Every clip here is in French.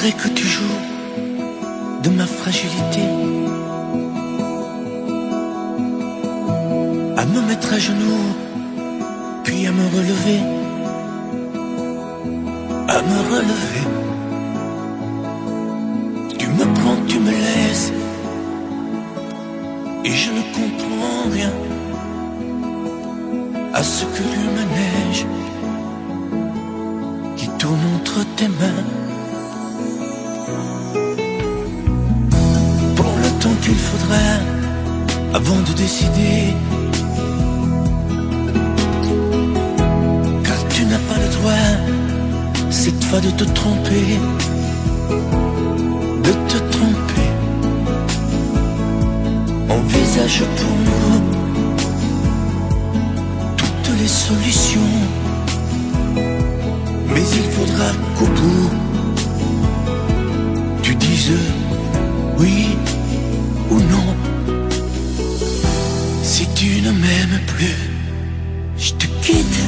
dirait que tu joues de ma fragilité, à me mettre à genoux, puis à me relever, à me relever. Tu me prends, tu me laisses, et je ne comprends rien à ce que tu manèges, qui tourne entre tes mains. Prends le temps qu'il faudra avant de décider, car tu n'as pas le droit cette fois de te tromper, de te tromper. Envisage pour nous toutes les solutions, mais il faudra qu'au bout tu dises oui ou non. Si tu ne m'aimes plus, je te quitte.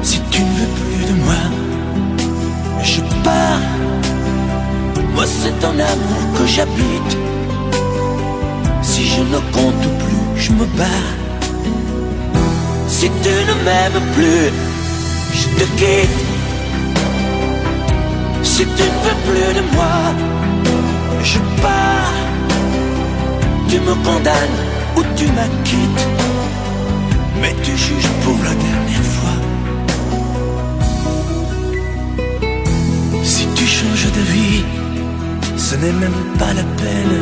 Si tu ne veux plus de moi, je pars. Moi c'est ton amour que j'habite. Si je ne compte plus, je me bats. Si tu ne m'aimes plus, je te quitte. Si tu ne veux plus de moi, je pars. Tu me condamnes ou tu m'acquittes, mais tu juges pour la dernière fois. Si tu changes de vie, ce n'est même pas la peine.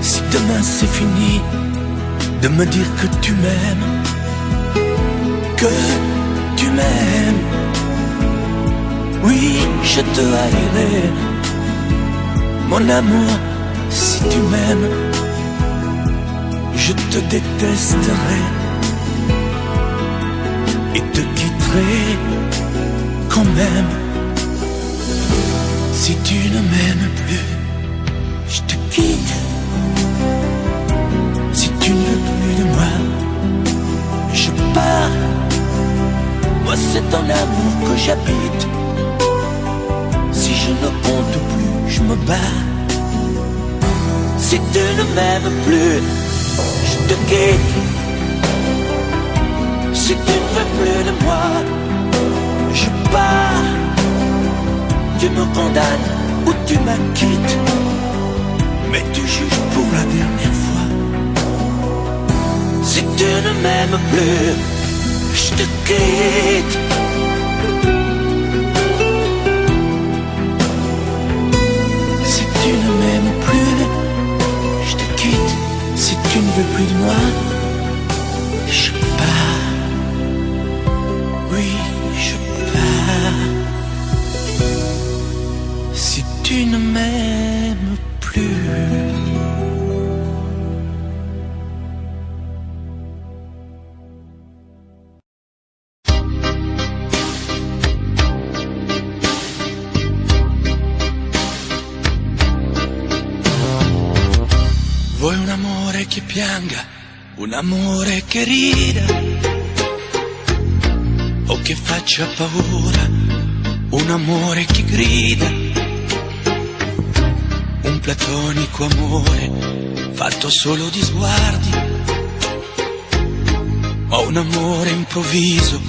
Si demain c'est fini de me dire que tu m'aimes, que tu m'aimes, oui, je te haïrai. Mon amour, si tu m'aimes, je te détesterai et te quitterai quand même. Si tu ne m'aimes plus, je te quitte. Si tu ne veux plus de moi, je pars. Moi c'est ton amour que j'habite. Si je ne compte plus, je me bats. Si tu ne m'aimes plus, je te quitte. Si tu ne veux plus de moi, je pars. Tu me condamnes ou tu m'acquittes, mais tu juges pour la dernière fois. Si tu ne m'aimes plus, je te quitte. Si tu ne m'aimes plus, je te quitte. Si tu ne veux plus de moi, je pars. Oui, je pars. Si tu ne m'aimes plus. Vuoi un amore che pianga, un amore che rida, o che faccia paura, un amore che grida, un platonico amore fatto solo di sguardi, o un amore improvviso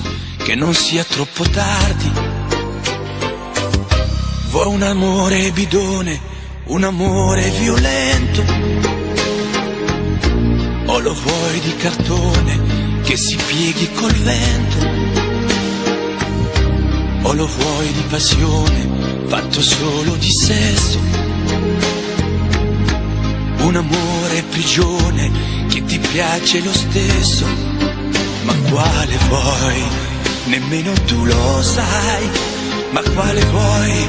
che non sia troppo tardi. Vuoi un amore bidone, un amore violento, o lo vuoi di cartone che si pieghi col vento, o lo vuoi di passione fatto solo di sesso, un amore prigione che ti piace lo stesso. Ma quale vuoi? Nemmeno tu lo sai. Ma quale vuoi?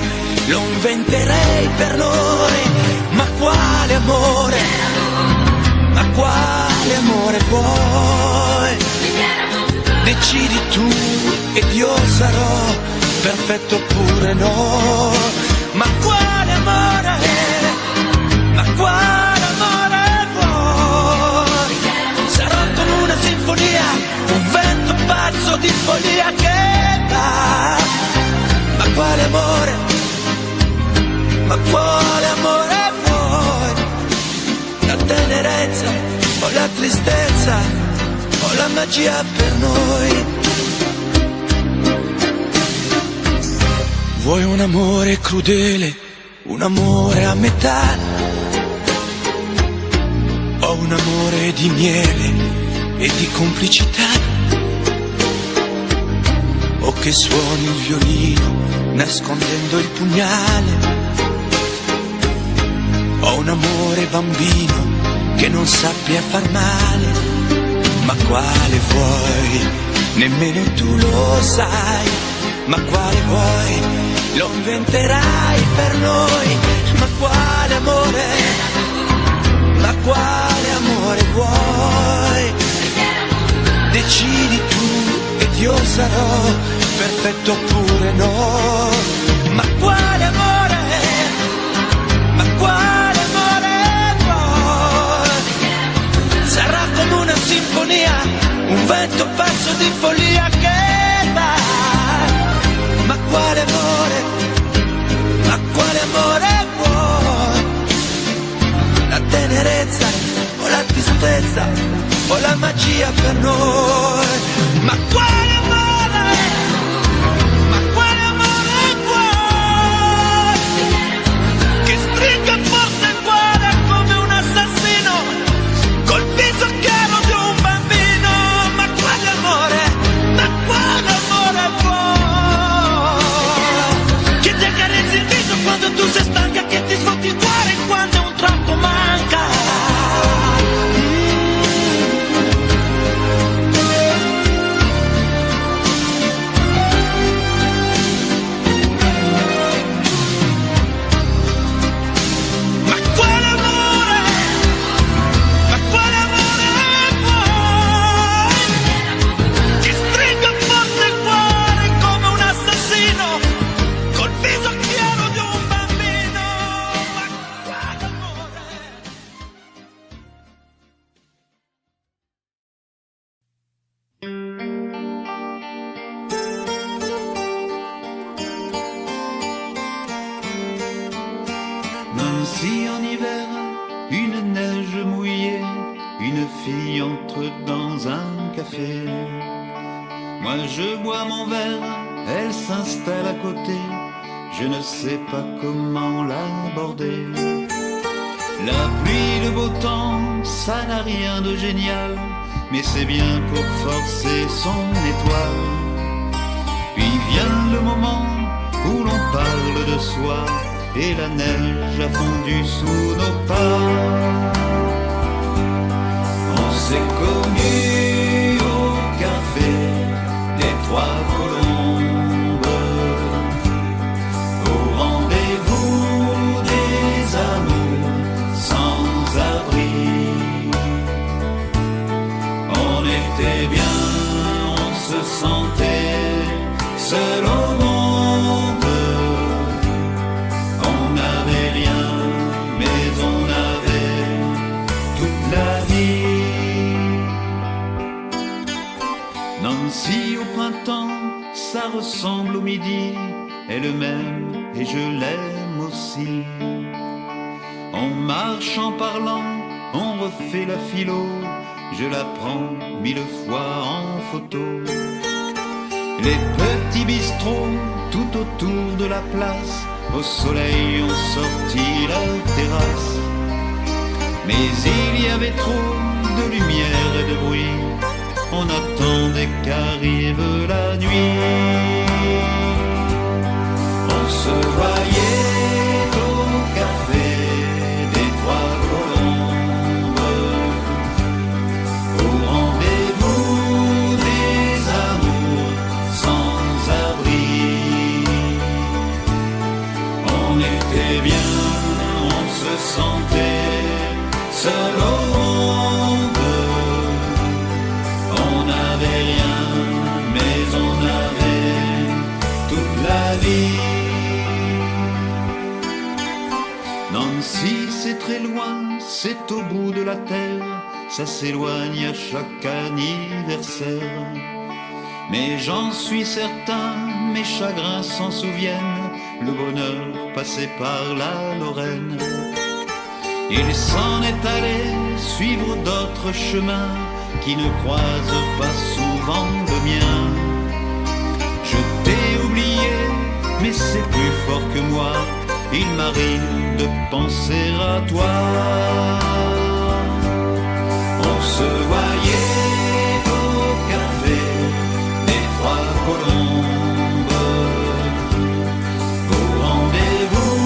Lo inventerei per noi. Ma quale amore? Ma quale amore vuoi? Decidi tu ed io sarò perfetto oppure no. Ma quale amore? Ma quale amore vuoi? Sarò come una sinfonia, un vento pazzo di follia che va la magia per noi. Vuoi un amore crudele, un amore a metà, o un amore di miele e di complicità, o che suoni il violino nascondendo il pugnale, o un amore bambino che non sappia far male. Ma quale vuoi? Nemmeno tu lo sai. Ma quale vuoi? Lo inventerai per noi. Ma quale amore? Ma quale amore vuoi? Decidi tu ed io sarò perfetto oppure no. Ma quale amore? Ma quale amore vuoi? Sarà come una sinfonia, un vento pazzo di follia che dà. Ma quale amore? Ma quale amore vuoi? La tenerezza o la tristezza o la magia per noi? Ma quale amore? Ma quale amore vuoi? Che stringa forte il cuore come un assassino col viso chiaro di un bambino. Ma quale amore? Ma quale amore vuoi? Che ti accarezzi il viso quando tu sei stanca, che ti sfotti il cuore quando un tratto manca. Si en hiver, une neige mouillée, une fille entre dans un café. Moi je bois mon verre, elle s'installe à côté, je ne sais pas comment l'aborder. La pluie, le beau temps, ça n'a rien de génial, mais c'est bien pour forcer son étoile. Puis vient le moment où l'on parle de soi, et la neige a fondu sous nos pas. On s'est connus au café des Trois Colombes, au rendez-vous des amours sans abri. On était bien, on se sentait seul au monde. Nancy au printemps, ça ressemble au midi, elle m'aime et je l'aime aussi. On marche en parlant, on refait la philo, je la prends 1000 fois en photo. Les petits bistrots tout autour de la place, au soleil ont sorti la terrasse. Mais il y avait trop de lumière et de bruit, on attendait qu'arrive la nuit. On se voyait au café des Trois Colombes, au rendez-vous des amours sans abri. On était bien, on se sentait seul au monde. On n'avait rien, mais on avait toute la vie. Nancy, c'est très loin, c'est au bout de la terre, ça s'éloigne à chaque anniversaire. Mais j'en suis certain, mes chagrins s'en souviennent, le bonheur passé par la Lorraine. Il s'en est allé suivre d'autres chemins qui ne croise pas souvent le mien. Je t'ai oublié, mais c'est plus fort que moi. Il m'arrive de penser à toi. On se voyait au café des Trois Colombes, au rendez-vous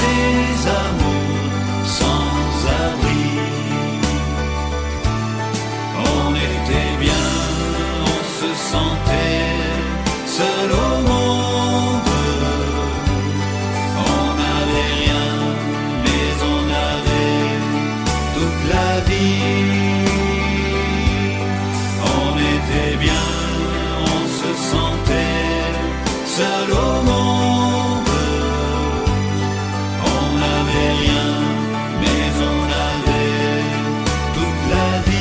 des amours sans abri. On était bien, on se sentait seul au monde. On n'avait rien, mais on avait toute la vie. On était bien, on se sentait seul au monde. On n'avait rien, mais on avait toute la vie.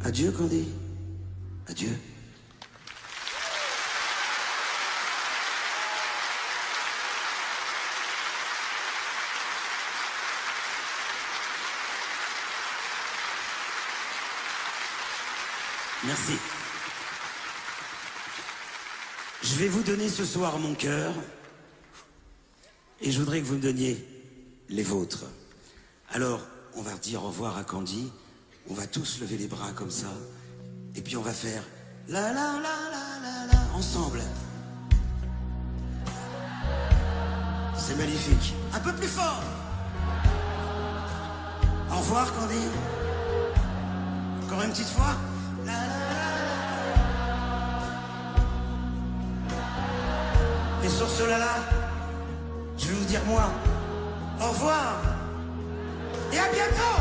Adieu, Candy. Adieu. Merci. Je vais vous donner ce soir mon cœur et je voudrais que vous me donniez les vôtres. Alors, on va dire au revoir à Candy. On va tous lever les bras comme ça. Et puis on va faire la la la la la la ensemble. C'est magnifique. Un peu plus fort. Au revoir, Candy. Encore une petite fois. La, la, la. Et sur ce là-là, je vais vous dire moi, au revoir. Et à bientôt.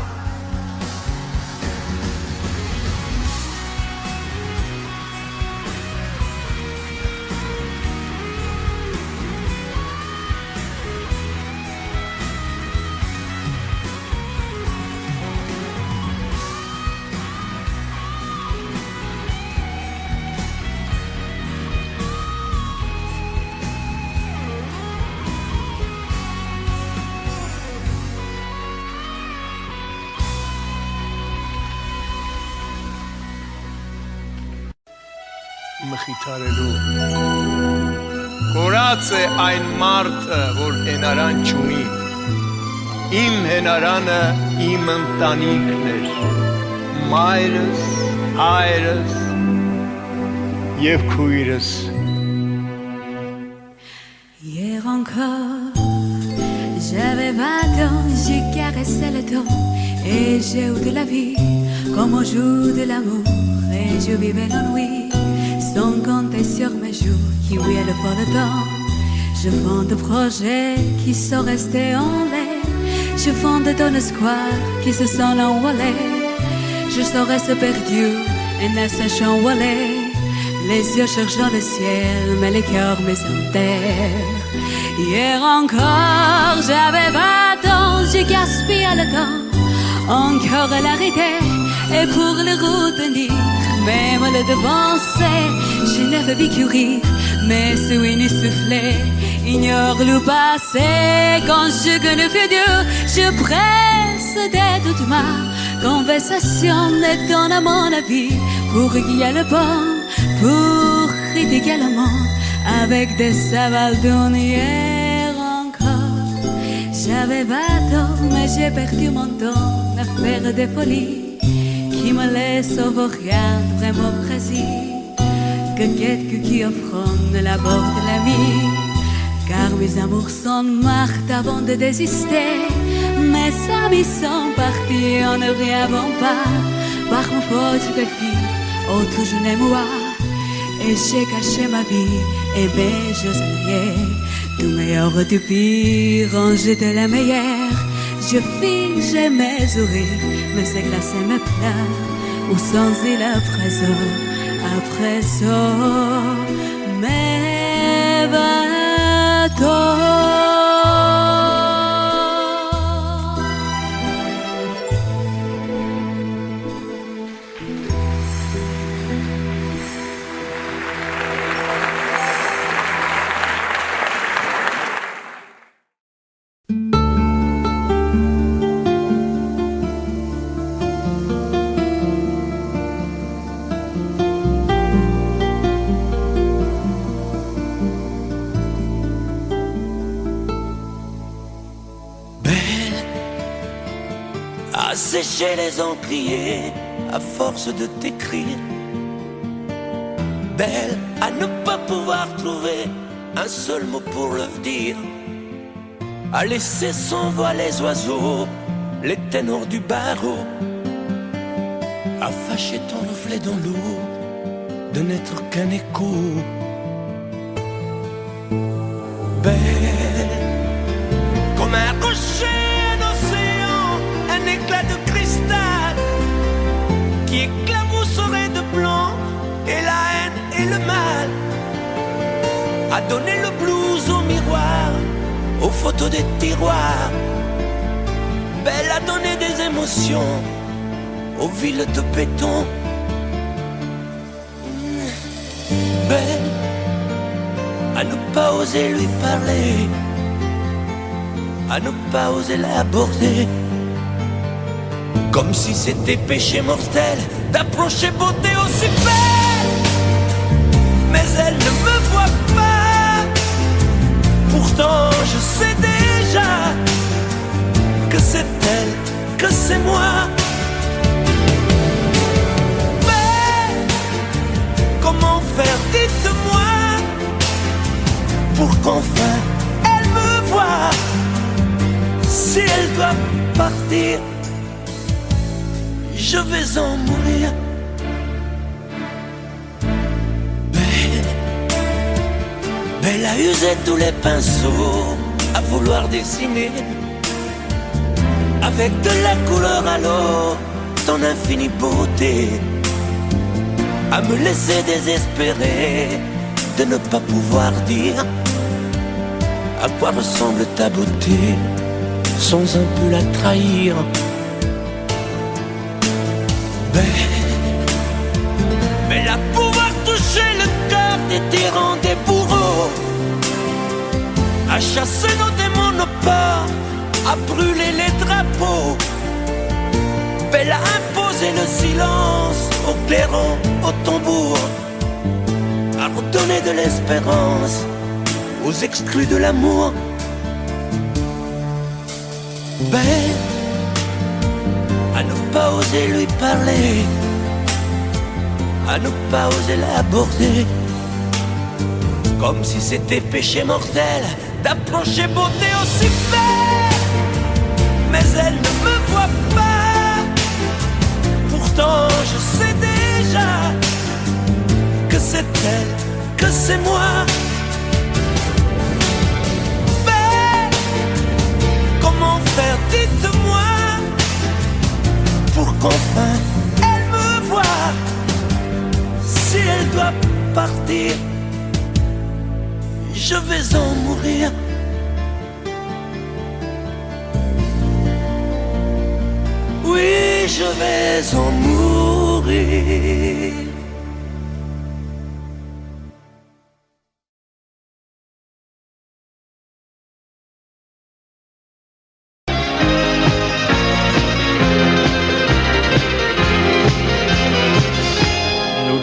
Մխիթարելու Կորած է այն մարդը, որ հենարան չունի Իմ հենարանը իմ ընտանիքն էր Մայրս, հայրս և քույրս Hier encore, j'avais 20 ans, j'ai caressé le temps et j'ai eu de la vie comme on joue de l'amour et je vivais l'ennui sans compter sur mes jours qui oubliaient pas le temps. Je fonde de projets qui sont restés en l'air, je fonde d'un espoir qui se sont envolés. Je serais perdu et ne sachant où aller, les yeux cherchant le ciel, mais le cœur mes en terre. Hier encore, j'avais 20 ans, j'ai gaspillé le temps, encore l'arrêter, et pour le retenir, même le devancer, je ne veux plus courir, mais sous une soufflée, ignore le passé, quand je connais le futur, je presse de toute ma conversation, et donne à mon avis, pour qu'il y ait le bon, pour critiquer le monde, avec des savaldons. Hier encore, j'avais 20 ans, mais j'ai perdu mon temps à faire des folies qui me laissent au regard vraiment précis que quelques qui offrent la bord de l'ami. Car mes amours sont morts avant de désister, mes amis sont partis en ne rêvant pas. Par mon faute de fille, oh toujours les moi. Et j'ai caché ma vie et mes choses alliées. Du meilleur du pire, rangé de la meilleure. Je fige mes sourires, mais c'est glacé mes pleurs. Ou sans il à présent, mes bateaux. assécher les encriers à force de t'écrire. Belle à ne pas pouvoir trouver un seul mot pour le dire, à laisser sans voix les oiseaux, les ténors du barreau, à fâcher ton reflet dans l'eau, de n'être qu'un écho. Belle comme un rocher, un océan, un éclat de cristal qui éclabousserait de blanc et la haine et le mal, à donner le blues au miroir, aux photos des tiroirs. Belle à donner des émotions aux villes de béton. Belle à ne pas oser lui parler, à ne pas oser l'aborder, comme si c'était péché mortel d'approcher beauté aussi belle. Mais elle ne me voit pas, pourtant je sais déjà que c'est elle, que c'est moi. Mais comment faire, dites-moi, pour qu'enfin elle me voie. Si elle doit partir, je vais en mourir. Belle a usé tous les pinceaux à vouloir dessiner avec de la couleur à l'eau ton infinie beauté, à me laisser désespérer de ne pas pouvoir dire à quoi ressemble ta beauté sans un peu la trahir. Belle à pouvoir toucher le cœur des tyrans, des bourreaux, à chasser nos démons, nos peurs, à brûler les drapeaux. Belle à imposer le silence aux clairons, aux tambours, à redonner de l'espérance aux exclus de l'amour. Belle à ne pas oser lui parler, à ne pas oser l'aborder, comme si c'était péché mortel d'approcher beauté aussi belle. Mais elle ne me voit pas, pourtant je sais déjà que c'est elle, que c'est moi. Belle, comment faire, dites-moi, pour qu'enfin elle me voie. Si elle doit partir, je vais en mourir. Oui, je vais en mourir.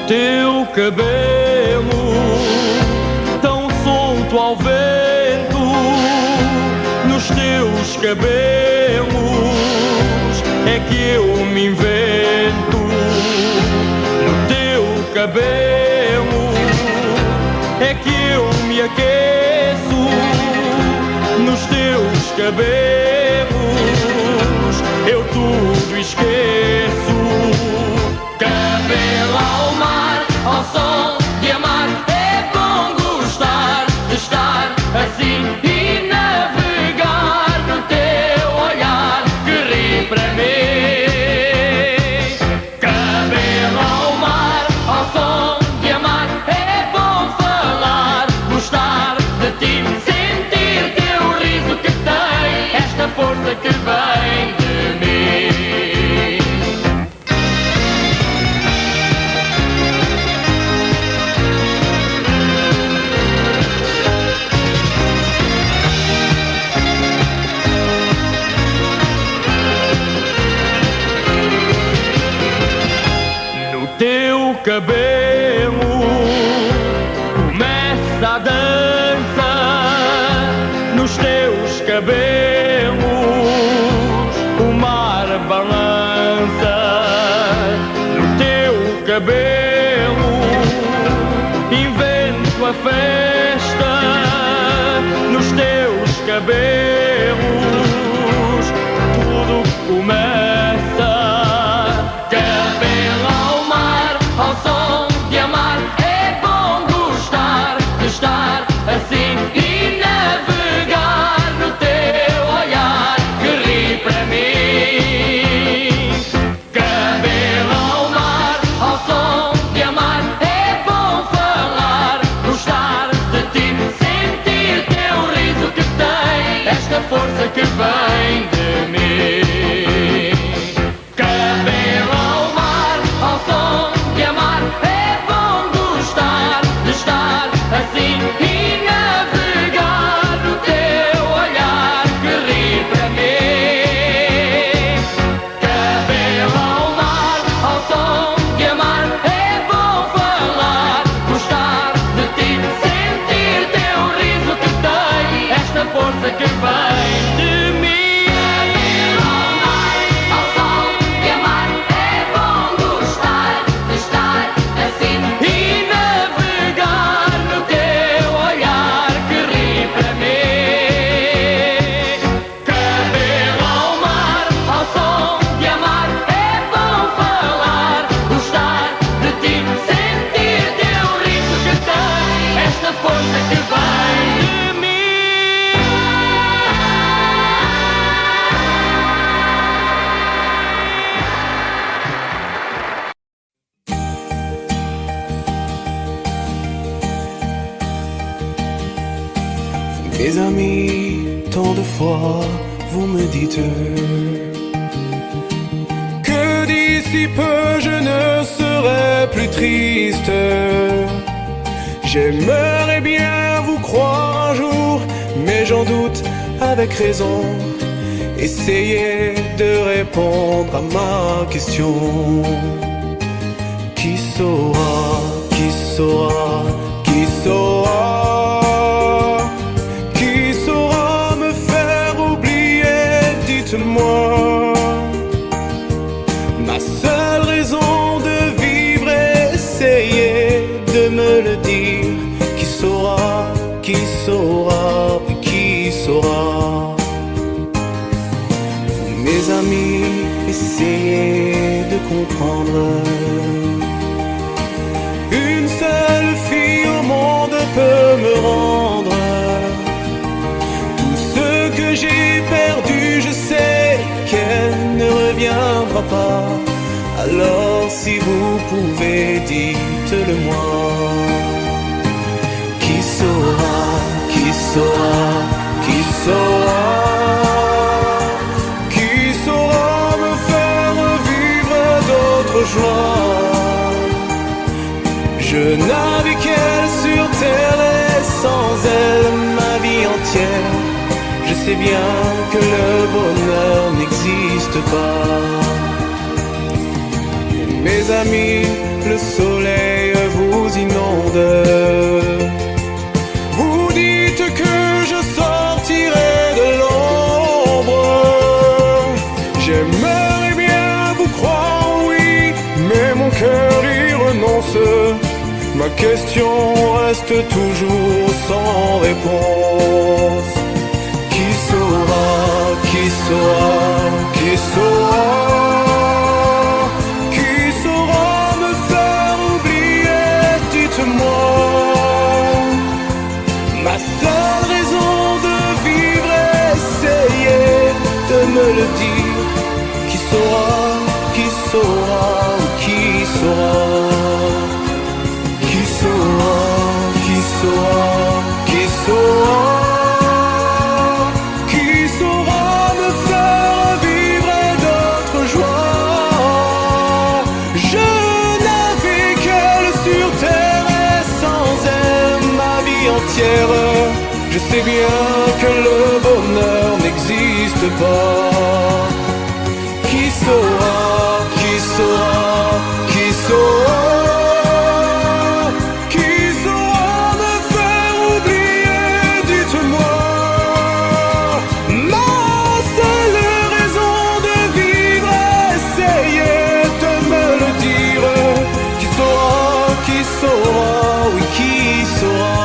Teu cabelo tão solto ao vento, nos teus cabelos é que eu me invento. No teu cabelo é que eu me aqueço, nos teus cabelos eu tudo esqueço. Cabelo ao mar, ao sol de amar, é bom gostar de estar assim e navegar no teu olhar que ri para mim. Cabelo ao mar, ao sol de amar, é bom falar, gostar de ti, sentir teu riso que tem esta força que vem de mim. Cabelo começa a dança nos teus cabelos, o mar balança. vem de mim. Caber ao mar, ao som de amar, é bom gostar de estar assim e navegar no teu olhar que ri para mim. Caber ao mar, ao som de amar, é bom falar, gostar de ti, sentir teu riso que tem esta força que vem de mim. Caber ao mar, ao som de amar, é bom gostar de estar assim e navegar no teu olhar que ri para mim. Caber ao mar, ao som de amar, é bom falar, gostar de ti, sentir teu riso que tem esta força que vem de mim. Mes amis, tant de fois vous me dites que d'ici peu je ne serai plus triste. J'aimerais bien vous croire un jour, mais j'en doute avec raison. Essayez de répondre à ma question. Qui saura, qui saura, qui saura? Moi, ma seule raison de vivre, essayez de me le dire. Qui saura, qui saura, qui saura? Vous, mes amis, essayez de comprendre. Une seule fille au monde peut me rendre tout ce que j'ai perdu. Je sais qu'elle ne reviendra pas. Alors si vous pouvez, dites-le moi. Qui saura, qui saura, qui saura? Qui saura me faire vivre d'autres joies? Je navigue qu'elle sur terre et sans elle ma vie entière. Je sais bien que le bonheur n'existe pas. Mes amis, le soleil vous inonde. Vous dites que je sortirai de l'ombre. J'aimerais bien vous croire, oui, mais mon cœur y renonce. Ma question reste toujours sans réponse. Qui saura, qui saura, qui saura? Qui saura me faire oublier? Dites-moi. Ma seule raison de vivre, essayez de me le dire. Qui saura, qui saura, qui saura? Qui saura, qui saura, qui saura? Je sais bien que le bonheur n'existe pas. Qui saura, qui saura, qui saura? Qui saura me faire oublier? Dites-moi. Ma seule raison de vivre, essayez de me le dire. Qui saura, oui, qui saura?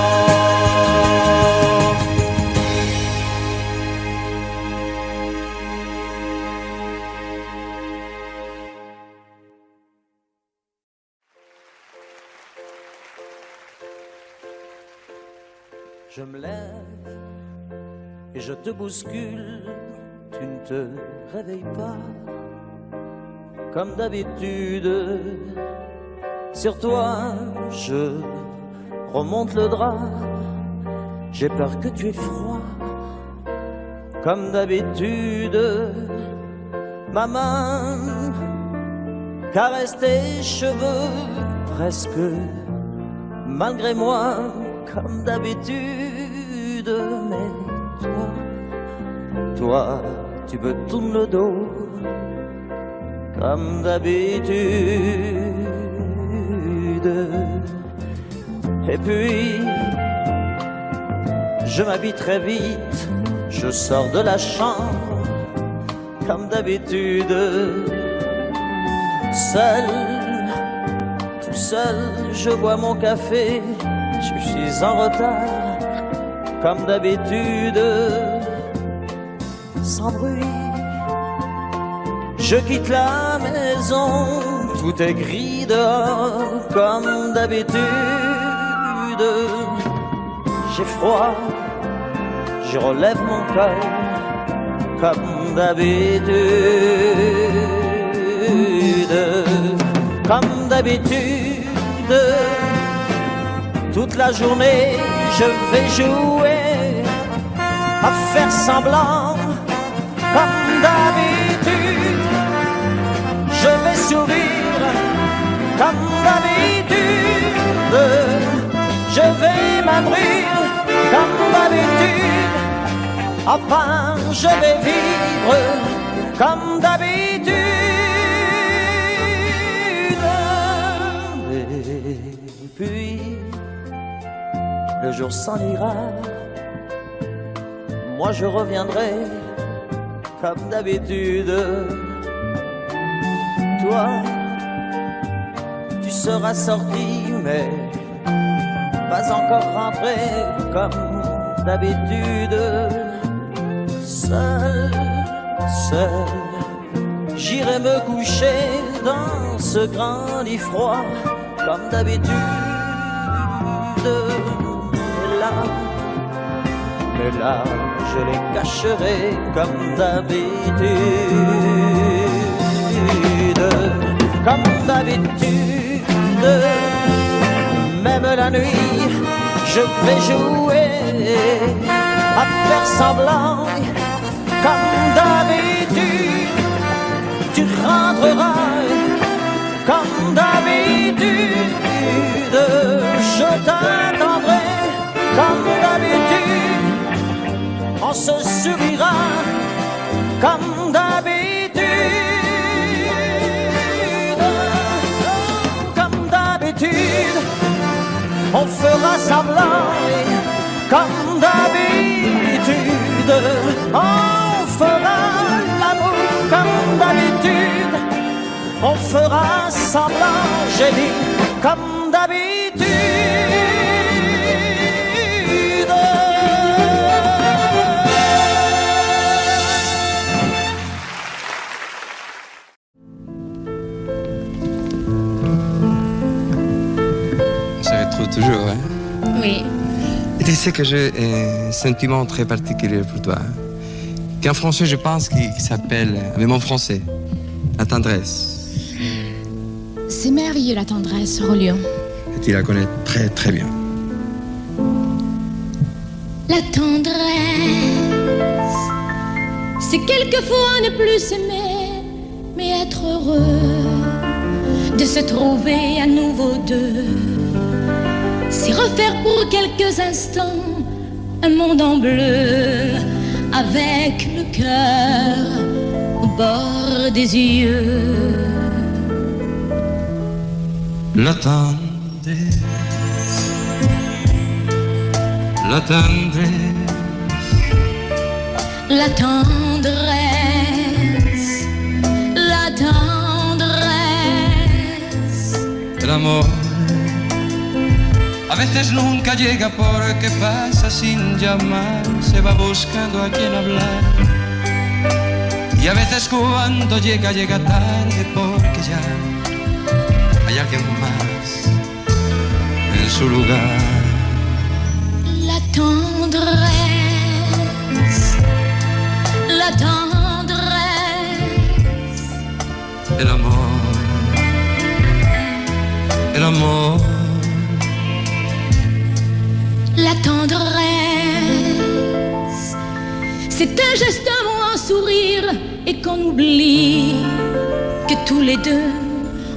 Je me lève et je te bouscule, tu ne te réveilles pas. Comme d'habitude, sur toi je remonte le drap. J'ai peur que tu aies froid, comme d'habitude. Ma main caresse tes cheveux presque malgré moi, comme d'habitude. Mais toi, tu me tournes le dos comme d'habitude. Et puis, je m'habille très vite, je sors de la chambre comme d'habitude. Seul, tout seul, je bois mon café, je suis en retard comme d'habitude. Sans bruit, je quitte la maison, tout est gris dehors comme d'habitude. J'ai froid, je relève mon cœur comme d'habitude. Comme d'habitude, toute la journée je vais jouer à faire semblant. Comme d'habitude, je vais sourire. Comme d'habitude, je vais m'abrir. Comme d'habitude, enfin je vais vivre. Comme d'habitude. Et puis, le jour s'en ira. Moi je reviendrai comme d'habitude. Toi, tu seras sorti, mais pas encore rentré comme d'habitude. Seul, j'irai me coucher dans ce grand lit froid comme d'habitude. Mais là, je les cacherai comme d'habitude. Comme d'habitude, même la nuit, je vais jouer à faire semblant. Comme d'habitude, tu rentreras comme d'habitude. Je t'attendrai comme d'habitude. On se sourira comme d'habitude. Comme d'habitude, on fera semblant. Comme d'habitude, on fera l'amour. Comme d'habitude, on fera semblant. J'ai dit comme d'habitude. Je retrouve toujours, hein? Oui. Et tu sais que j'ai un sentiment très particulier pour toi. Qu'en français, je pense qu'il s'appelle, avec mon français, la tendresse. C'est merveilleux la tendresse, Rollion. Et tu la connais très très bien. La tendresse, c'est quelquefois ne plus s'aimer, mais être heureux de se trouver à nouveau deux. C'est refaire pour quelques instants un monde en bleu, avec le cœur au bord des yeux. La tendresse, la tendresse, la tendresse, la tendresse. el amor. A veces nunca llega porque pasa sin llamar, se va buscando a quien hablar. Y a veces cuando llega, llega tarde porque ya hay alguien más en su lugar. La tendresse, la tendresse. El amor, el amor. La tendresse, C'est un geste, un mot, un sourire, et qu'on oublie que tous les deux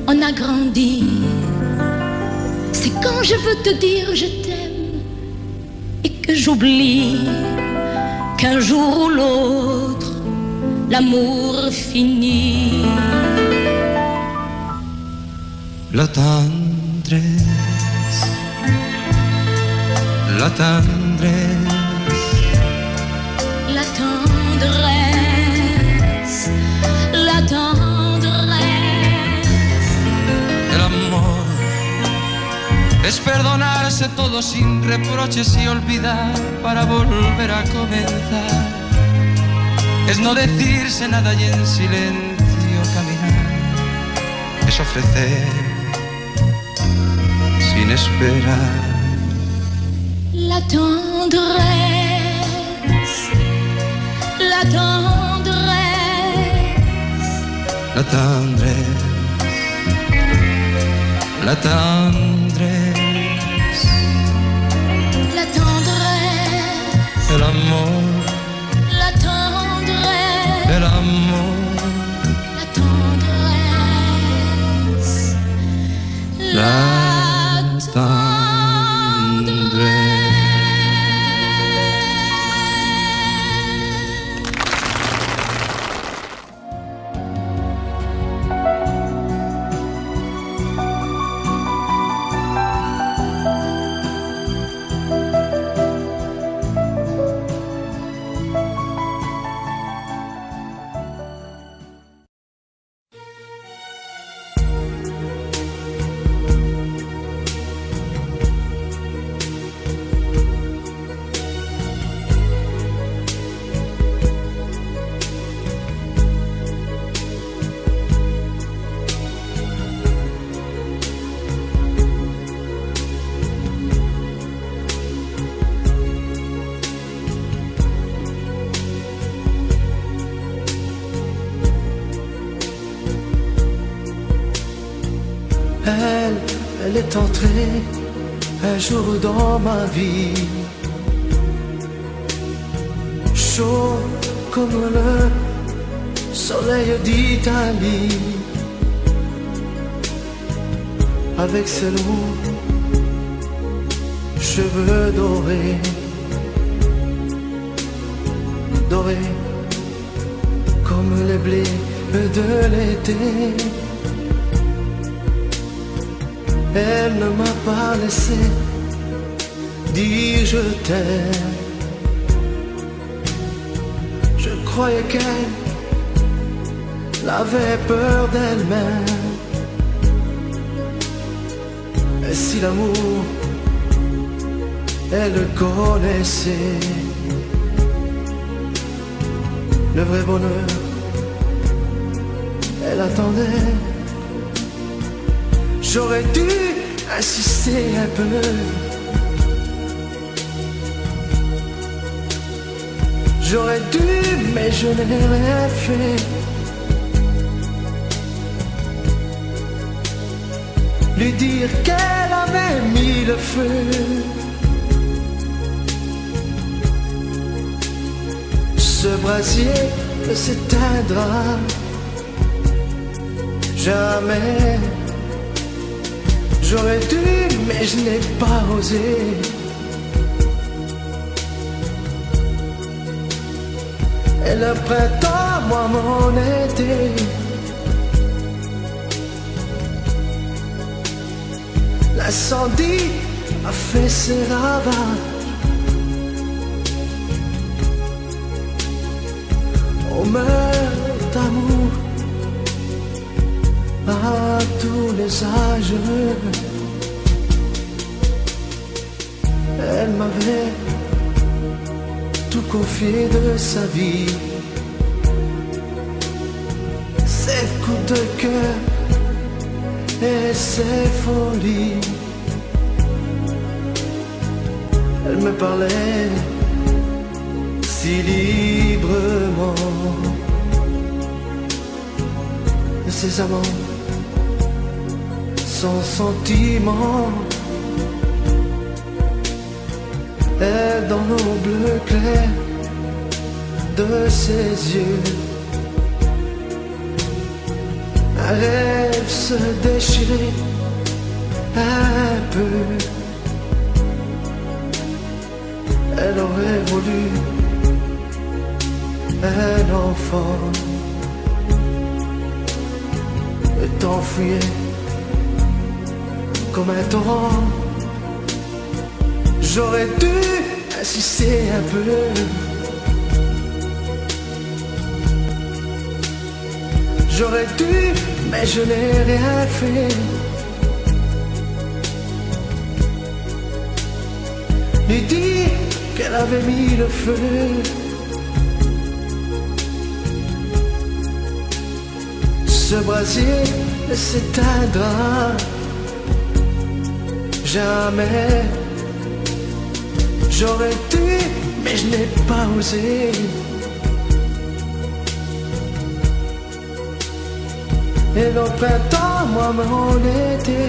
on a grandi. C'est quand je veux te dire je t'aime et que j'oublie qu'un jour ou l'autre l'amour finit. La tendresse, la tendresse, la tendresse, la tendresse. el amor es perdonarse todo sin reproches y olvidar para volver a comenzar. Es no decirse nada y en silencio caminar. Es ofrecer sin esperar. La tendresse, la tendresse, La tendresse, la tendresse, la tendresse, el amor, la tendresse, el amor, la tendresse, la tendresse. Elle est entrée un jour dans ma vie, chaud comme le soleil d'Italie, avec ses longs cheveux dorés, dorés comme les blés de l'été. Elle ne m'a pas laissé dire je t'aime. Je croyais qu'elle avait peur d'elle-même. Et si l'amour, elle le connaissait, le vrai bonheur, elle attendait. J'aurais dû insister un peu. J'aurais dû, mais je n'ai rien fait. Lui dire qu'elle avait mis le feu. Ce brasier ne s'éteindra jamais. J'aurais dû, mais je n'ai pas osé. Et le printemps, moi mon été, l'incendie a fait ses ravages. On meurt d'amour à tous les âges. Elle m'avait tout confié de sa vie, ses coups de cœur et ses folies. Elle me parlait si librement de ses amants, sans sentiment. Et dans nos bleus clairs, de ses yeux. Un rêve se déchirait un peu. Elle aurait voulu un enfant et t'enfuyait comme un torrent. J'aurais dû insister un peu. J'aurais dû, mais je n'ai rien fait. Lui dit qu'elle avait mis le feu. Ce brasier ne s'éteindra jamais. J'aurais dû, mais je n'ai pas osé. Et le printemps, moi, mon été.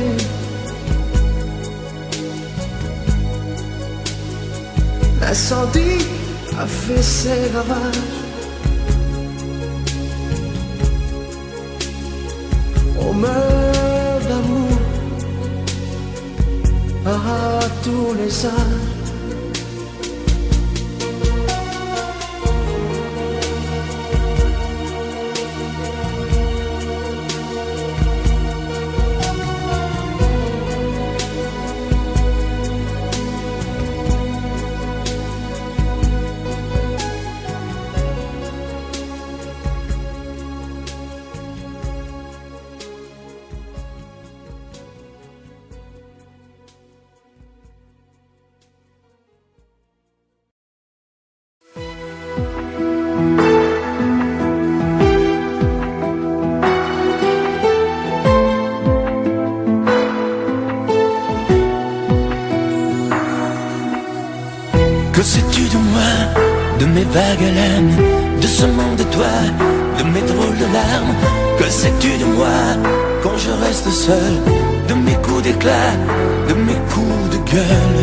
L'incendie a fait ses ravages. On meurt d'amour à tous les âges. Que sais-tu de moi, de mes vagues haleines, de ce monde de toi, de mes drôles de larmes? Que sais-tu de moi quand je reste seul, de mes coups d'éclat, de mes coups de gueule?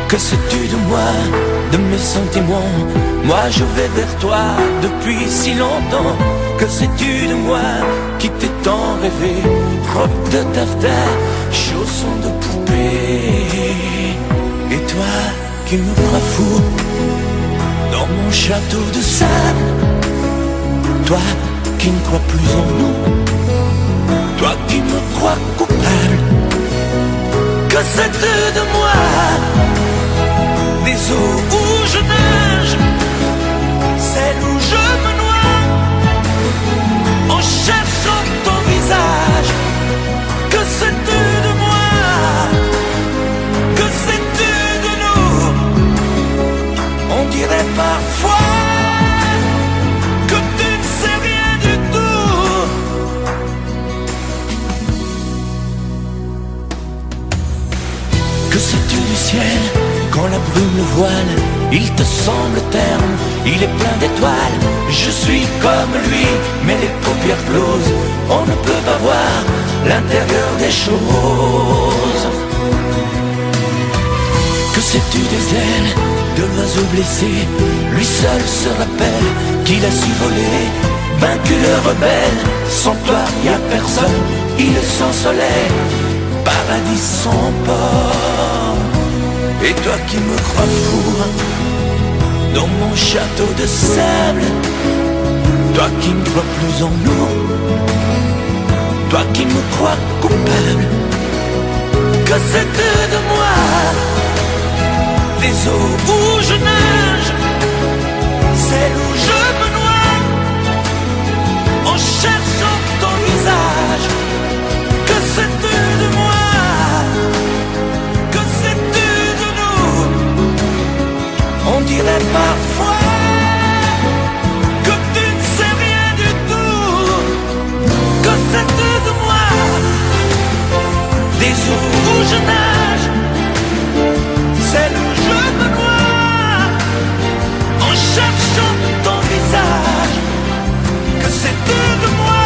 Que sais-tu de moi, de mes sentiments? Moi je vais vers toi depuis si longtemps. Que sais-tu de moi qui t'ai tant rêvé? Robe de taffetas, chaussons de poupée. Et toi qui me crois fou dans mon château de sable, toi qui ne crois plus en nous, toi qui me crois coupable. Que sais-tu de moi, des eaux où je nage, celles où je me noie, en cherchant ton visage? Que sais-tu de moi? Que sais-tu de nous? On dirait parfois que tu ne sais rien du tout. Que sais-tu du ciel quand la brume le voile? Il te semble terne, il est plein d'étoiles. Je suis comme lui, mais les paupières closes. On ne peut pas voir l'intérieur des choses. Que sais-tu des ailes de l'oiseau blessé? Lui seul se rappelle qu'il a su voler. Vaincu le rebelle, sans toi y a personne. Il est sans soleil, paradis sans port. Et toi qui me crois fou dans mon château de sable, toi qui ne crois plus en nous, toi qui me crois coupable. Que sais-tu de moi, des eaux où je nage, celles où je me noie, en cherchant ton visage? Que sais-tu de moi? Que sais-tu de nous? On dirait parfois que tu ne sais rien du tout. Que sais-tu de moi, des eaux où je nage, celles où je me noie, en cherchant ton visage? Que sais-tu de moi?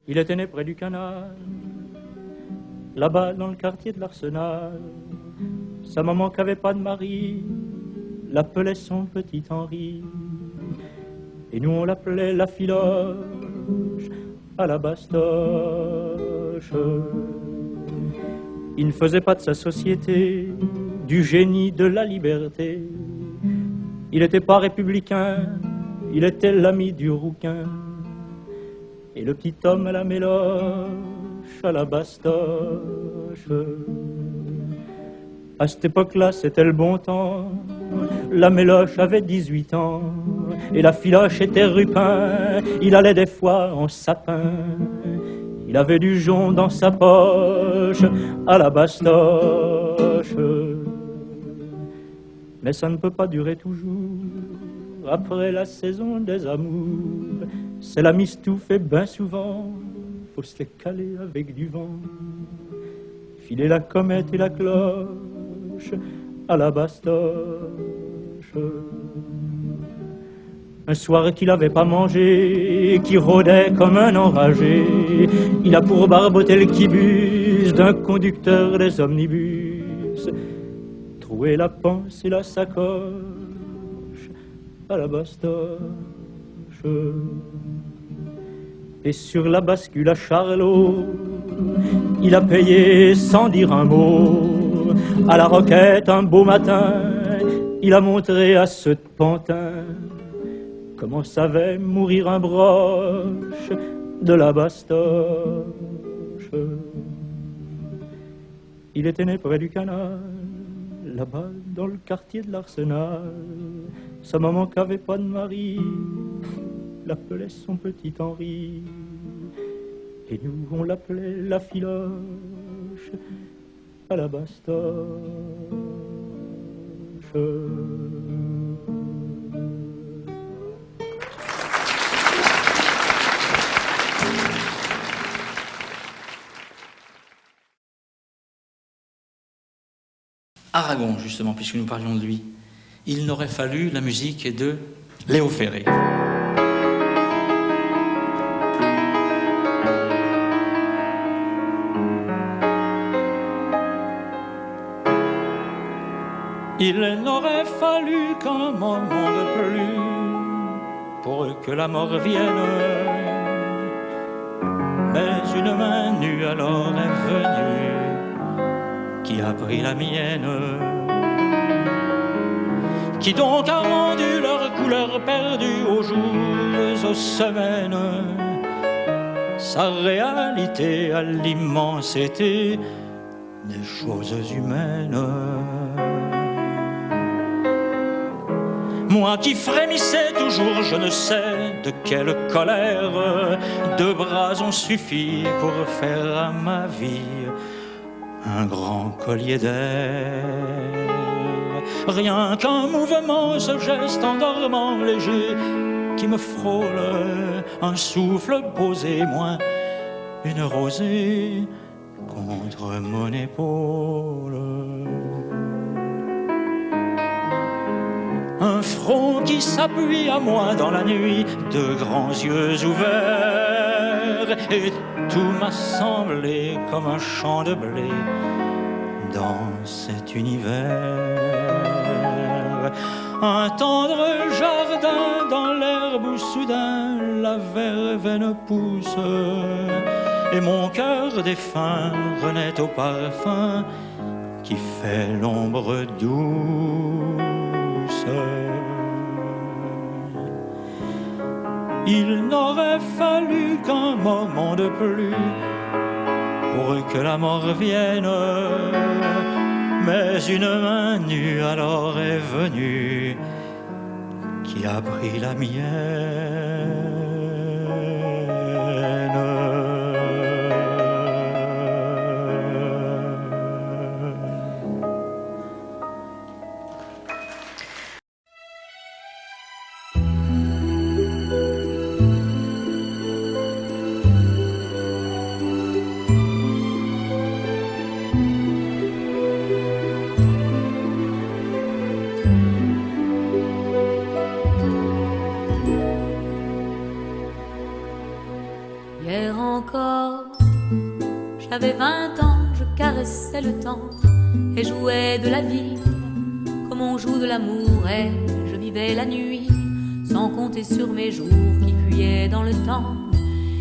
Il était né près du canal, là-bas dans le quartier de l'Arsenal. Sa maman qui avait pas de mari l'appelait son petit Henri. Et nous on l'appelait la filoche à la bastoche. Il ne faisait pas de sa société du génie de la liberté. Il n'était pas républicain, il était l'ami du rouquin. Et le petit homme à la méloche à la bastoche. À cette époque-là, c'était le bon temps. La méloche avait 18 ans et la filoche était rupin. Il allait des fois en sapin. Il avait du jonc dans sa poche à la bastoche. Mais ça ne peut pas durer toujours. Après la saison des amours, c'est la mistouffe et ben souvent, faut se les caler avec du vent. Filer la comète et la cloche à la bastoche. Un soir qu'il n'avait pas mangé, qui rôdait comme un enragé, il a pour barboter le quibus d'un conducteur des omnibus, troué la panse et la sacoche à la bastoche. Et sur la bascule à Charlot, il a payé sans dire un mot. À la Roquette un beau matin, il a montré à ce pantin comment savait mourir un broche de la bastoche. Il était né près du canal, là-bas dans le quartier de l'Arsenal. Sa maman qui avait pas de mari l'appelait son petit Henri. Et nous on l'appelait la filoche à la bastoche. Aragon, justement, puisque nous parlions de lui, il n'aurait fallu la musique de Léo Ferré. Il n'aurait fallu qu'un moment de plus pour que la mort vienne. Mais une main nue alors est venue, qui a pris la mienne, qui donc a rendu leur couleur perdue aux jours, aux semaines, sa réalité à l'immensité des choses humaines. Moi qui frémissais toujours, je ne sais de quelle colère, deux bras ont suffi pour faire à ma vie un grand collier d'air. Rien qu'un mouvement, ce geste endormant léger qui me frôle, un souffle posé, moins une rosée contre mon épaule. Un front qui s'appuie à moi dans la nuit, de grands yeux ouverts, et tout m'a semblé comme un champ de blé dans cet univers. Un tendre jardin dans l'herbe où soudain la verveine pousse, et mon cœur défunt renaît au parfum qui fait l'ombre douce. Il n'aurait fallu qu'un moment de plus pour que la mort vienne, mais une main nue alors est venue qui a pris la mienne. Hier encore, j'avais 20 ans, je caressais le temps et jouais de la vie comme on joue de l'amour, et je vivais la nuit sans compter sur mes jours qui fuyaient dans le temps.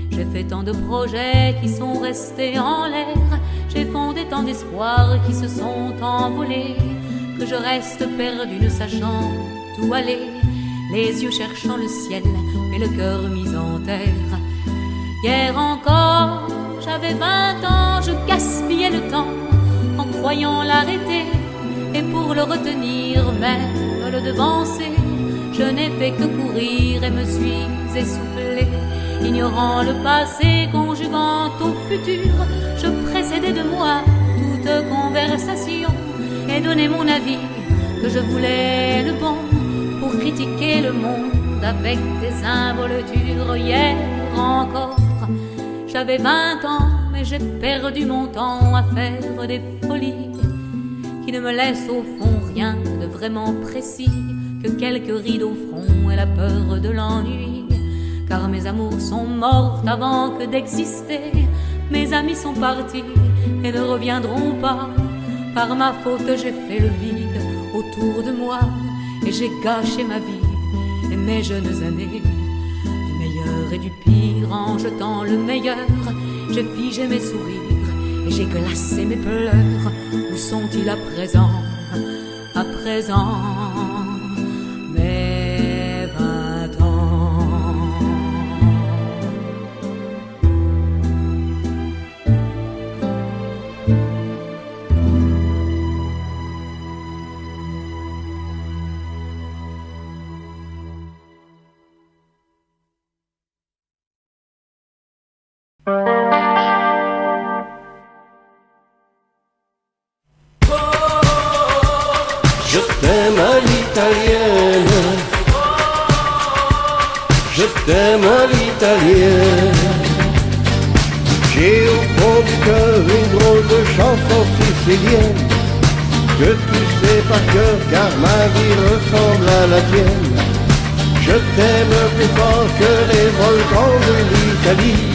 J'ai fait tant de projets qui sont restés en l'air, j'ai fondé tant d'espoirs qui se sont envolés, que je reste perdu ne sachant où aller, les yeux cherchant le ciel et le cœur mis en terre. Hier encore, j'avais 20 ans, je gaspillais le temps en croyant l'arrêter, et pour le retenir, même le devancer, je n'ai fait que courir et me suis essoufflé. Ignorant le passé, conjuguant au futur, je précédais de moi toute conversation et donnais mon avis que je voulais le bon pour critiquer le monde avec des involtures. Hier encore, j'avais 20 ans, mais j'ai perdu mon temps à faire des folies qui ne me laissent au fond rien de vraiment précis que quelques rides au front et la peur de l'ennui. Car mes amours sont mortes avant que d'exister, mes amis sont partis et ne reviendront pas. Par ma faute j'ai fait le vide autour de moi, et j'ai gâché ma vie et mes jeunes années. Du meilleur et du pire, en jetant le meilleur, j'ai figé mes sourires et j'ai glacé mes pleurs. Où sont-ils à présent, à présent, mes 20 ans? Je t'aime à l'italienne, je t'aime à l'italienne. J'ai au fond du cœur une drôle de chanson sicilienne que tu sais par cœur, car ma vie ressemble à la tienne. Je t'aime plus fort que les volcans de l'Italie,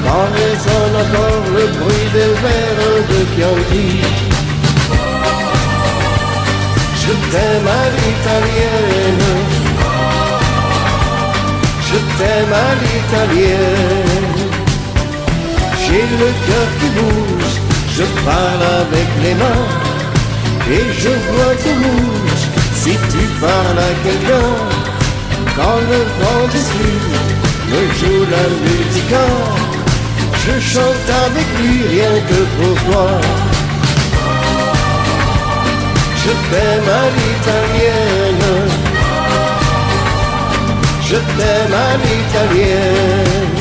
quand résonne encore le bruit des verres de Chianti. Je t'aime à l'italienne, je t'aime à l'italienne. J'ai le cœur qui bouge, je parle avec les mains, et je vois que rouge si tu parles à quelqu'un. Quand le vent du sud me joue la musique, je chante avec lui rien que pour toi. Je t'aime à l'italienne, je t'aime à l'italienne.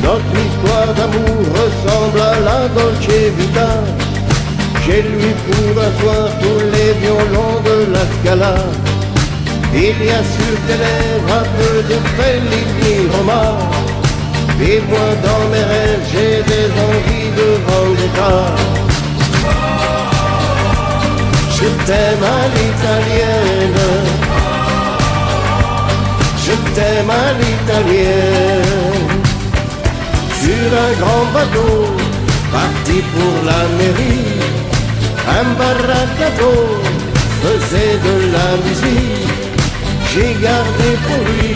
Notre histoire d'amour ressemble à la Dolce Vita. J'ai lu pour un soir tous les violons de la Scala. Il y a sur tes lèvres un peu de Fellini Roma, et moi dans mes rêves j'ai des envies de vendetta. Je t'aime à l'italienne, je t'aime à l'italienne. Sur un grand bateau, parti pour l'Amérique, un barracato faisait de la musique. J'ai gardé pour lui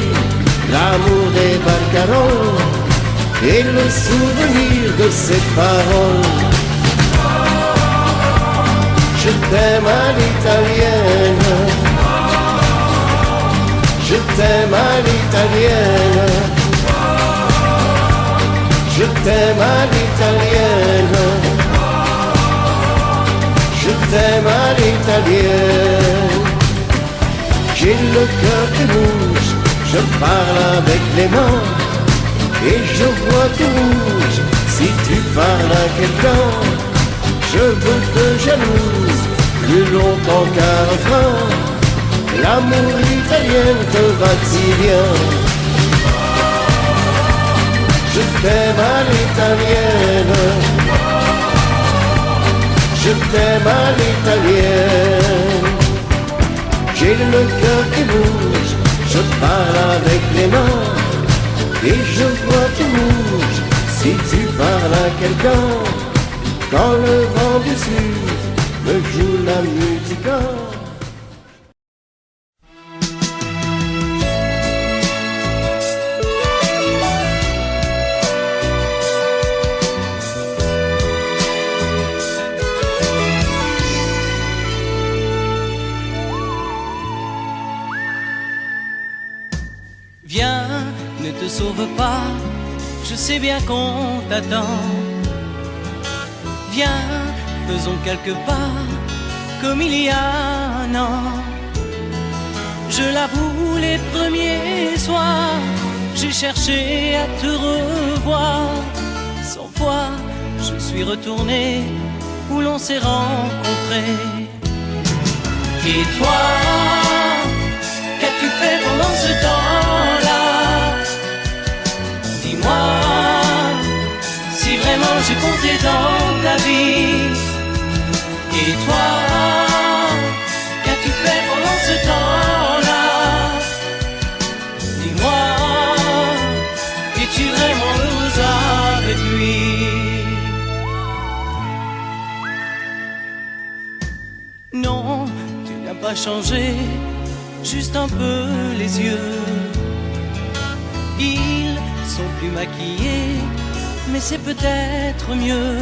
l'amour des barcaroles et le souvenir de ses paroles. Je t'aime à l'italienne, je t'aime à l'italienne, je t'aime à l'italienne, je t'aime à l'italienne. J'ai le cœur qui bouge, je parle avec les mains, et je vois tout rouge si tu parles à quelqu'un. Je veux te jalouse plus longtemps qu'un refrain. L'amour italien te va si bien. Je t'aime à l'italienne, je t'aime à l'italienne. J'ai le cœur qui bouge, je parle avec les mains, et je vois Si tu parles à quelqu'un, quand le vent du sud me joue la musique. Viens, ne te sauve pas, je sais bien qu'on t'attend. Viens, faisons quelques pas, comme il y a un an. Je l'avoue, les premiers soirs, j'ai cherché à te revoir. 100 fois, je suis retourné où l'on s'est rencontrés. Et toi, qu'as-tu fait pendant ce temps-là? Dis-moi, si vraiment j'ai compté dans ta vie. Et toi, qu'as-tu fait pendant ce temps-là? Dis-moi, es-tu vraiment heureuse avec lui? Non, tu n'as pas changé, juste un peu les yeux. Ils sont plus maquillés, mais c'est peut-être mieux.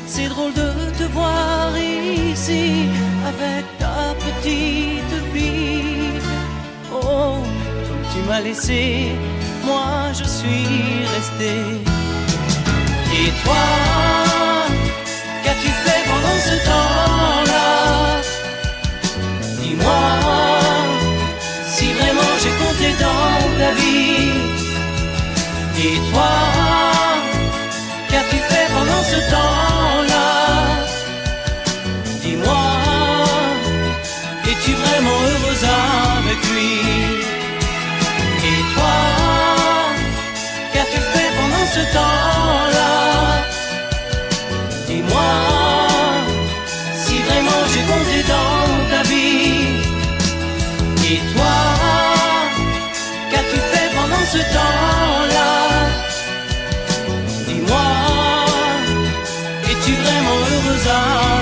C'est drôle de te voir ici, avec ta petite fille. Oh, comme tu m'as laissé, moi je suis resté. Et toi, qu'as-tu fait pendant ce temps-là? Dis-moi, si vraiment j'ai compté dans ta vie. Et toi, qu'as-tu fait pendant ce temps-là? Dis-moi, es-tu vraiment heureuse avec lui? Et toi, qu'as-tu fait pendant ce temps-là? Dis-moi, si vraiment j'ai compté dans ta vie. Et toi, qu'as-tu fait pendant ce temps-là? Dis-moi, es-tu vraiment heureuse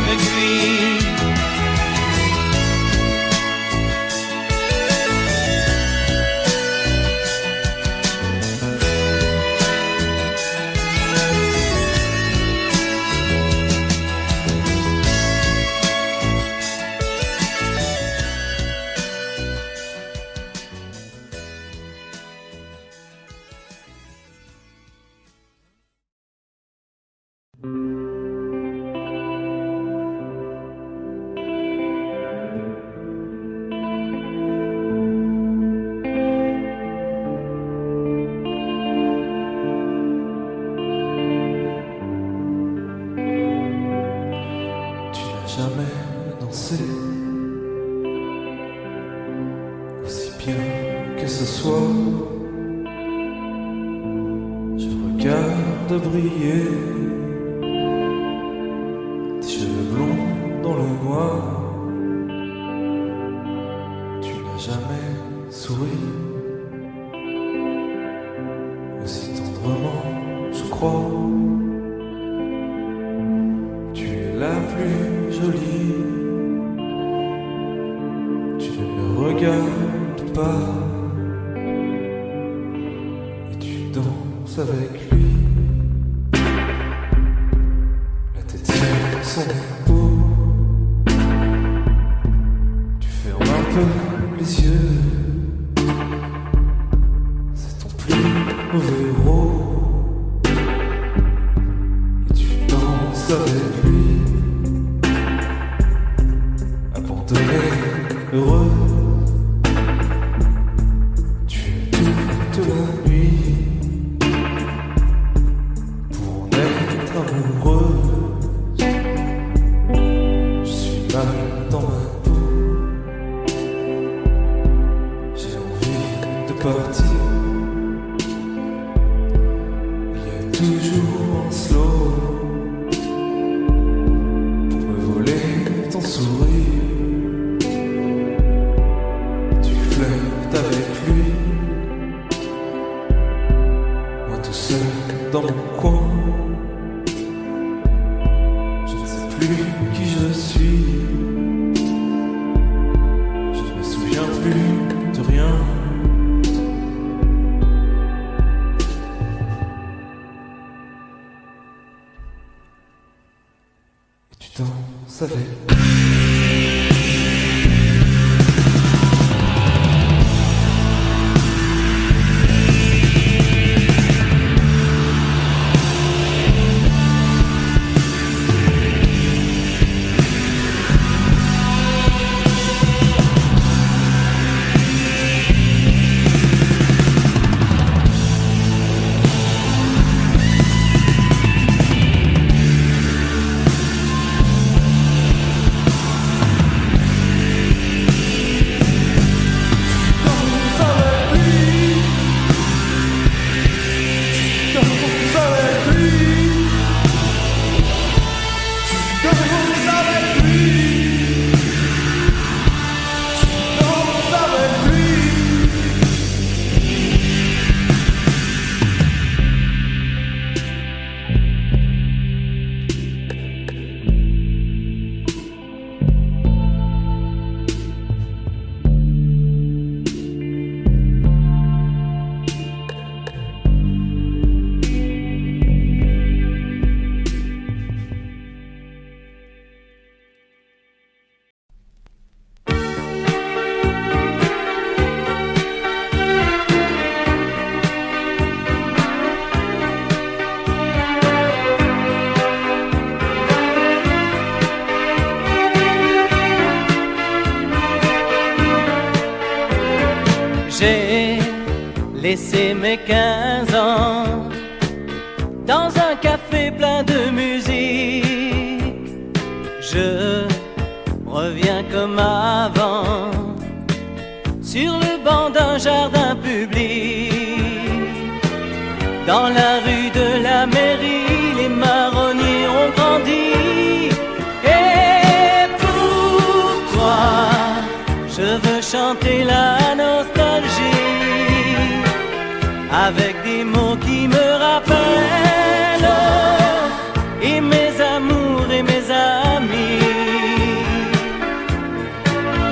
avec lui? Aussi bien que ce soit, je regarde briller tes cheveux blonds dans le noir. Tu n'as jamais souri aussi tendrement, je crois. Tu es la plus jolie. Regarde pas et tu danses avec lui, la tête sur son épaule. Tu fermes un peu les yeux, c'est ton plus mauvais rôle. Et tu danses avec lui, abandonné, heureux. La nuit pour en être amoureuse, je suis mal dans ma peau. J'ai envie de partir. Il y a toujours un slow pour me voler ton sourire. Tu flirtes avec lui, tout seul dans dans mon coin. Je ne sais plus qui je suis. Je ne me souviens plus de rien. Et tu t'en savais. J'ai laissé mes 15 ans dans un café plein de musique. Je reviens comme avant sur le banc d'un jardin public. Dans la rue de la mairie, les marronniers ont grandi. Et pour toi, je veux chanter la nostalgie avec des mots qui me rappellent et mes amours et mes amis.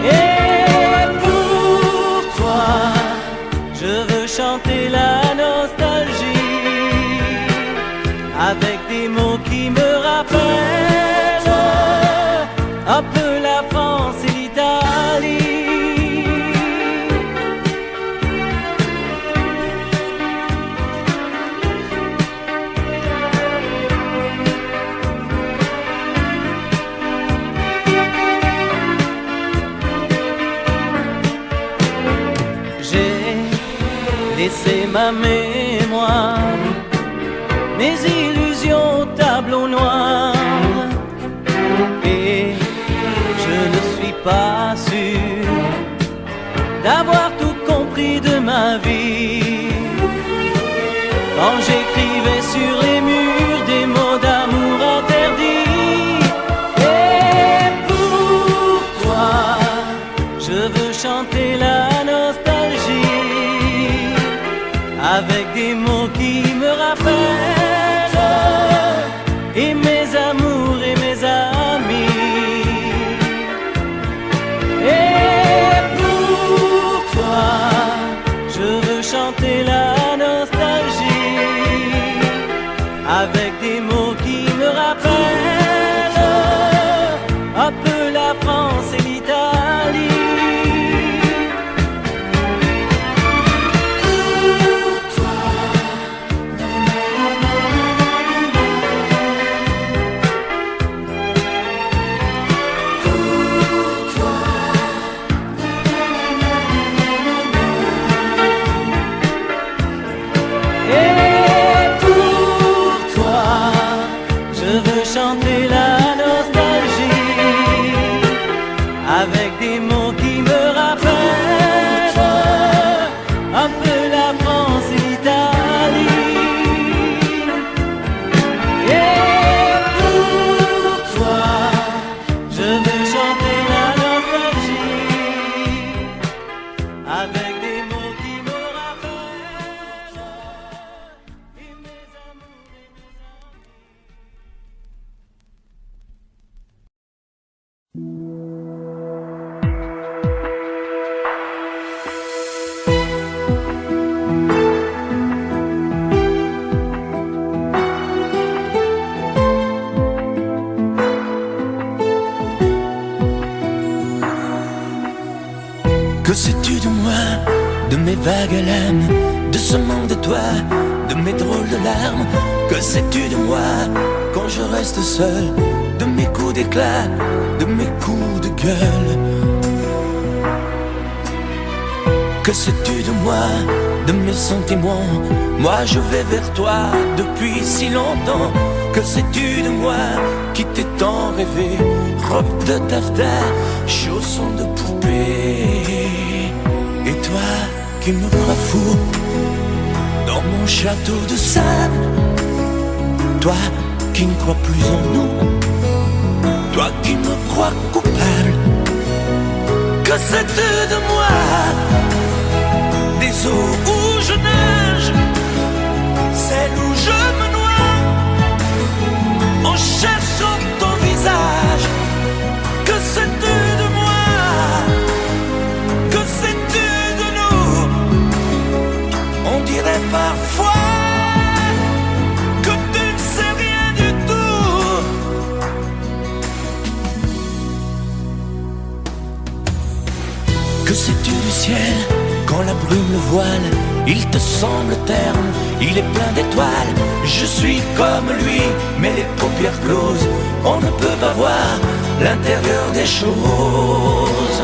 Et pour toi, je veux chanter la nostalgie avec des mots qui me rappellent un peu la France et l'Italie. Laissez ma mémoire, mes illusions au tableau noir. Et je ne suis pas sûr d'avoir tout compris de ma vie. Quand j'écrivais sur les murs des mots d'amour interdits. Et pour toi, je veux chanter la nostalgie avec des mots qui me rappellent et mes amours et mes amis. Et pour toi, je veux chanter la nostalgie avec des mots qui me rappellent un peu la France et l'Italie. Et pour toi, vague haleine de ce manque de toi, de mes drôles de larmes? Que sais-tu de moi quand je reste seul? De mes coups d'éclat, de mes coups de gueule? Que sais-tu de moi, de mes sentiments? Moi je vais vers toi depuis si longtemps. Que sais-tu de moi qui t'ai tant rêvé? Robe de taffetas, chaussons de poupée. Et toi qui me crois fou dans mon château de sable, toi qui ne crois plus en nous, toi qui me crois coupable. Que sais-tu de moi? Des eaux où je nage, celles où je me noie, en cherchant ton visage. Que sais-tu de moi? Que sais-tu de nous? On dirait parfois que tu ne sais rien du tout. Que sais-tu du ciel? Quand la brume le voile, il te semble terne, il est plein d'étoiles. Je suis comme lui, mais les paupières closes, on ne peut pas voir l'intérieur des choses.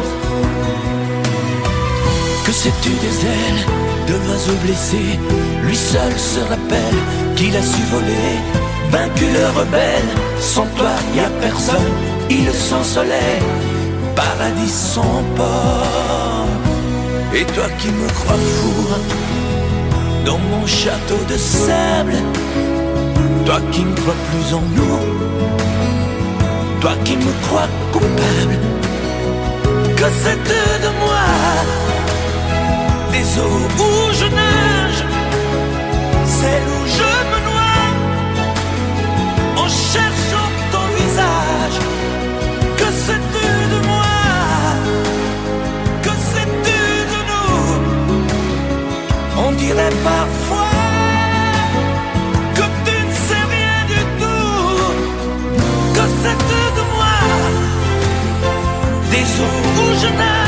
Que sais-tu des ailes de l'oiseau blessé? Lui seul se rappelle qu'il a su voler, vaincu le rebelle. Sans toi y a personne, île sans soleil, paradis sans port. Et toi qui me crois fou dans mon château de sable, toi qui ne crois plus en nous, toi qui me crois coupable. Que sais-tu de moi? Des eaux où je nage, celles où je me noie, en cherchant ton visage. Que sais-tu de moi? Que sais-tu de nous? On dirait parfois que tu ne sais rien du tout. Que sais-tu de moi? Des eaux où je nage,